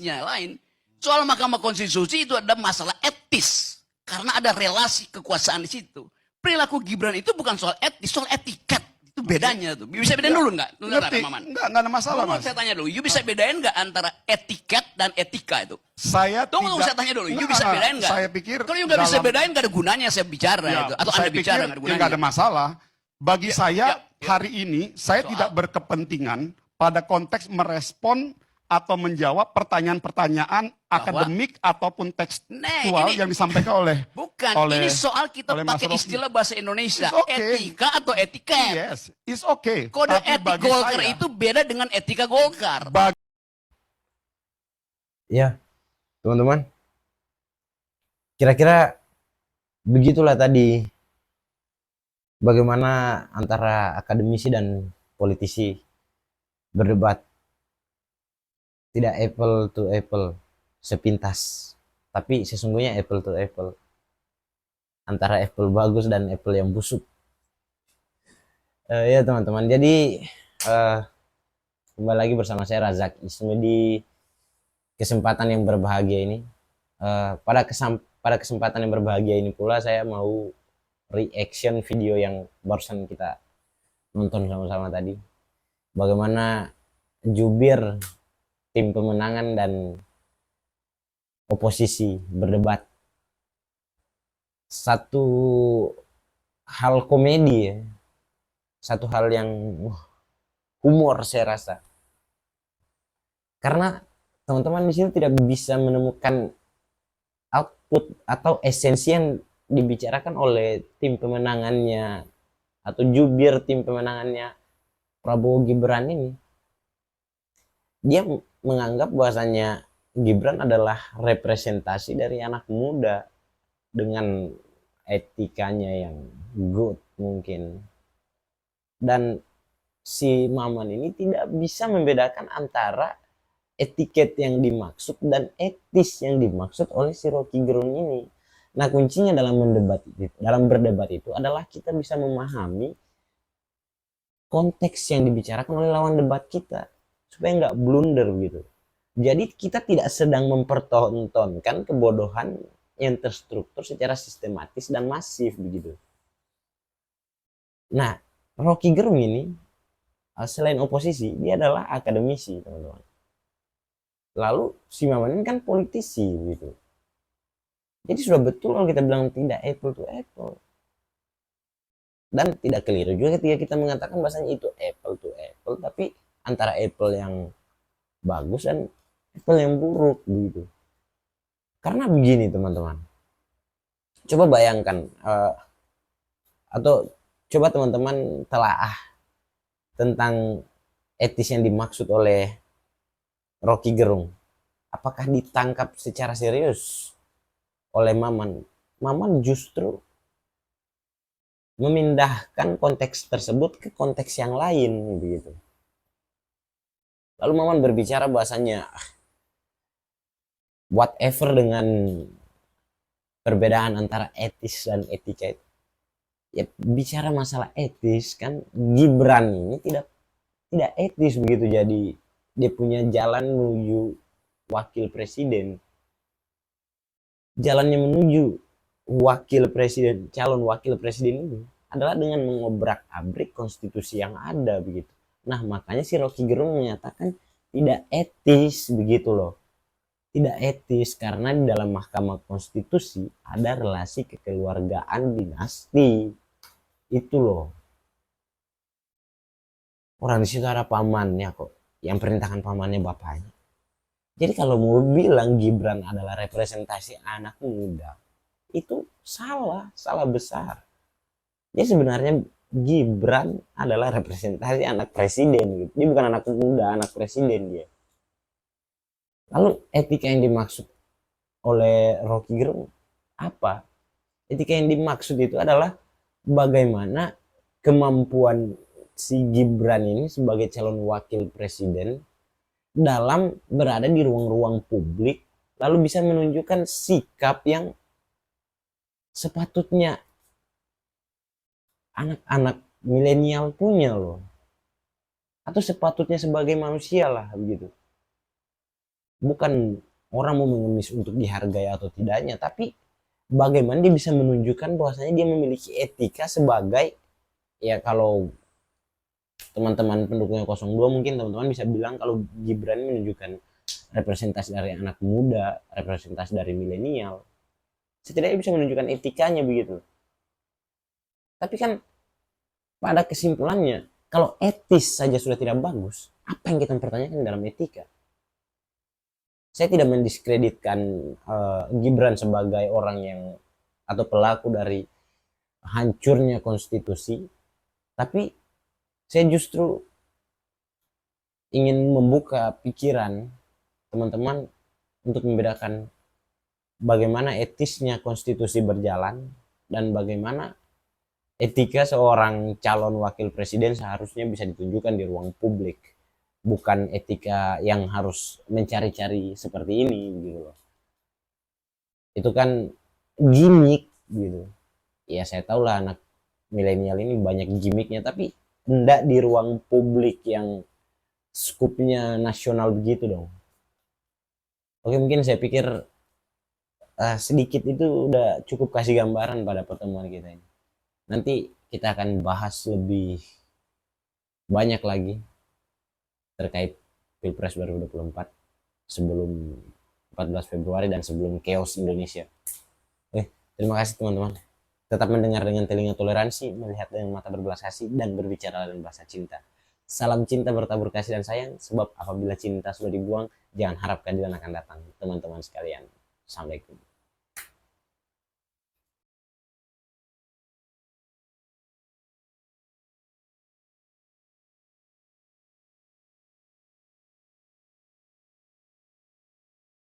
teknisnya lain. Soal Mahkamah Konstitusi itu ada masalah etis. Karena ada relasi kekuasaan di situ. Perilaku Gibran itu bukan soal etis, soal etiket. Itu bedanya tuh. Bisa bedain dulu nggak? Ngerti? Maman. Nggak ada masalah, Tunggu, Mas. saya tanya dulu. You bisa bedain nggak antara etiket dan etika itu? Saya Tunggu, tidak. saya tanya dulu. You Nggak, bisa bedain nggak? Saya pikir kalau you nggak bisa dalam- bedain, nggak ada gunanya saya bicara Ya, itu. Atau saya Anda pikir bicara nggak ada gunanya. nggak ada masalah. Bagi saya ya. hari ini saya Soal- tidak berkepentingan pada konteks merespon atau menjawab pertanyaan-pertanyaan akademik ataupun tekstual ini- yang disampaikan oleh Bukan, oleh- ini soal kita oleh Mas pakai Rocky. istilah bahasa Indonesia. It's okay. Etika atau etiket. Yes, it's okay. Kode Tapi etik bagi Golkar saya, itu beda dengan etika Golkar. Ya, teman-teman. Kira-kira begitulah tadi bagaimana antara akademisi dan politisi berdebat. Tidak apple to apple sepintas, tapi sesungguhnya apple to apple. Antara apple bagus dan apple yang busuk. Ya teman-teman, jadi kembali lagi bersama saya Razak Ismi di kesempatan yang berbahagia ini. Pada kesempatan yang berbahagia ini pula saya mau reaction video yang barusan kita nonton sama-sama tadi. Bagaimana jubir tim pemenangan dan oposisi berdebat. Satu hal komedi ya. Satu hal yang humor saya rasa. Karena teman-teman di sini tidak bisa menemukan output atau esensi yang dibicarakan oleh tim pemenangannya atau jubir tim pemenangannya Prabowo Gibran ini. Dia menganggap bahwasanya Gibran adalah representasi dari anak muda dengan etikanya yang good mungkin. Dan si Maman ini tidak bisa membedakan antara etiket yang dimaksud dan etis yang dimaksud oleh si Rocky Gerung ini. Nah, kuncinya dalam berdebat itu adalah kita bisa memahami konteks yang dibicarakan oleh lawan debat kita supaya nggak blunder gitu. Jadi kita tidak sedang mempertontonkan kebodohan yang terstruktur secara sistematis dan masif begitu. Nah, Rocky Gerung ini selain oposisi, dia adalah akademisi, teman-teman. Lalu si Maman ini kan politisi gitu. Jadi sudah betul kalau kita bilang tidak apple to apple. Dan tidak keliru juga ketika kita mengatakan bahasanya itu apple to apple, tapi antara apple yang bagus dan apple yang buruk begitu. Karena begini teman-teman. Coba bayangkan atau coba teman-teman telaah tentang etis yang dimaksud oleh Rocky Gerung. Apakah ditangkap secara serius oleh Maman? Maman justru memindahkan konteks tersebut ke konteks yang lain begitu. Lalu Maman berbicara bahasanya whatever dengan perbedaan antara etis dan etika. Ya bicara masalah etis kan Gibran ini tidak etis begitu, jadi dia punya jalan menuju wakil presiden. Jalannya menuju calon wakil presiden ini adalah dengan mengobrak-abrik konstitusi yang ada begitu. Nah, makanya si Rocky Gerung menyatakan tidak etis begitu loh. Tidak etis karena di dalam Mahkamah Konstitusi ada relasi kekeluargaan dinasti. Itu loh. Orang di situ ada pamannya kok, yang perintahkan pamannya bapaknya. Jadi kalau mau bilang Gibran adalah representasi anak muda, itu salah besar. Jadi sebenarnya Gibran adalah representasi anak presiden gitu. Dia bukan anak muda, anak presiden dia. Lalu etika yang dimaksud oleh Rocky Gerung apa? Etika yang dimaksud itu adalah bagaimana kemampuan si Gibran ini sebagai calon wakil presiden dalam berada di ruang-ruang publik lalu bisa menunjukkan sikap yang sepatutnya anak-anak milenial punya loh, atau sepatutnya sebagai manusia lah begitu. bukan orang mau mengemis untuk dihargai atau tidaknya, tapi bagaimana dia bisa menunjukkan bahwasanya dia memiliki etika sebagai, ya kalau teman-teman pendukungnya 02 mungkin teman-teman bisa bilang kalau Gibran menunjukkan representasi dari anak muda, representasi dari milenial, setidaknya bisa menunjukkan etikanya begitu. Tapi kan pada kesimpulannya, kalau etis saja sudah tidak bagus, apa yang kita pertanyakan dalam etika? Saya tidak mendiskreditkan Gibran sebagai orang yang atau pelaku dari hancurnya konstitusi, tapi saya justru ingin membuka pikiran teman-teman untuk membedakan bagaimana etisnya konstitusi berjalan dan bagaimana etika seorang calon wakil presiden seharusnya bisa ditunjukkan di ruang publik, bukan etika yang harus mencari-cari seperti ini gitu loh. Itu kan gimmick gitu. Ya saya tahu lah anak milenial ini banyak gimmicknya, tapi enggak di ruang publik yang skupnya nasional begitu dong. Oke, mungkin saya pikir sedikit itu udah cukup kasih gambaran pada pertemuan kita ini. Nanti kita akan bahas lebih banyak lagi terkait Pilpres 2024 sebelum 14 Februari dan sebelum chaos Indonesia. Terima kasih teman-teman. Tetap mendengar dengan telinga toleransi, melihat dengan mata berbelas kasih, dan berbicara dengan bahasa cinta. Salam cinta bertabur kasih dan sayang, sebab apabila cinta sudah dibuang, jangan harap keadilan akan datang. Teman-teman sekalian, Assalamualaikum.